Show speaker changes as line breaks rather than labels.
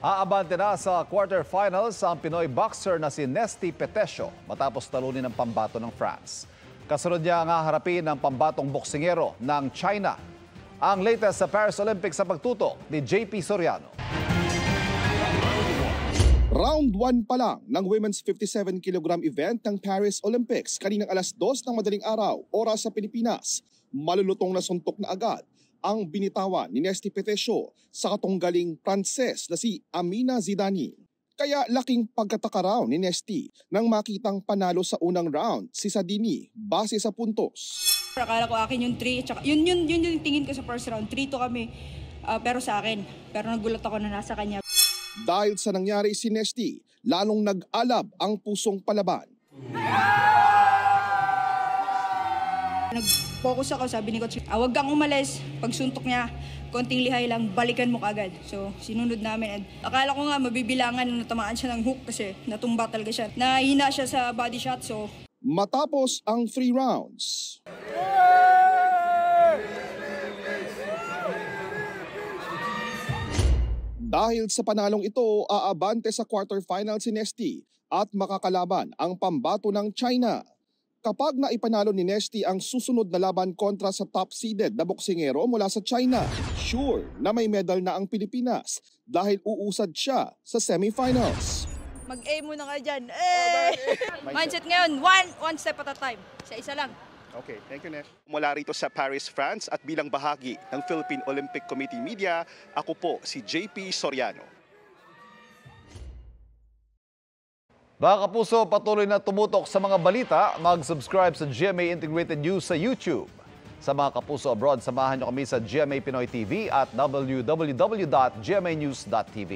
Aabante na sa quarterfinals ang Pinoy boxer na si Nesty Petesio matapos talunin ng pambato ng France. Kasunod niya ang haharapin ng pambatong boksingero ng China. Ang latest sa Paris Olympics sa pagtutok ni JP Soriano.
Round 1 pa lang ng women's 57 kg event ng Paris Olympics kaninang alas 2 ng madaling araw, oras sa Pilipinas. Malulutong na suntok na agad ang binitawan ni Nesty Petesio sa katunggaling Pranses na si Amina Zidani. Kaya laking pagkataka raw ni Nesty nang makitang panalo sa unang round si Zidani base sa puntos.
Akala ko akin yung 3, tsaka yun yung tingin ko sa first round, 3-2 kami, pero sa akin. Pero nagulat ako na nasa kanya.
Dahil sa nangyari si Nesty, lalong nag-alab ang pusong palaban.
Nag-focus ako, sabi ni Coach, huwag kang umalis. Pag suntok niya, konting lihay lang, balikan mo kaagad. So, sinunod namin. Akala ko nga mabibilangan na natamaan siya ng hook kasi natumba talaga siya. Nahina siya sa body shot, so...
Matapos ang 3 rounds, dahil sa panalong ito, aabante sa quarterfinal si Nesty at makakalaban ang pambato ng China. Kapag naipanalo ni Nesty ang susunod na laban kontra sa top-seeded na boksingero mula sa China, sure na may medal na ang Pilipinas dahil uusad siya sa semifinals.
Mag-aim muna ka dyan. Mindset ngayon, one step at a time. Isa lang.
Okay, thank you, Nes. Mula rito sa Paris, France at bilang bahagi ng Philippine Olympic Committee Media, ako po si JP Soriano.
Mga kapuso, patuloy na tumutok sa mga balita. Mag-subscribe sa GMA Integrated News sa YouTube. Sa mga kapuso abroad, samahan niyo kami sa GMA Pinoy TV at www.gmanews.tv.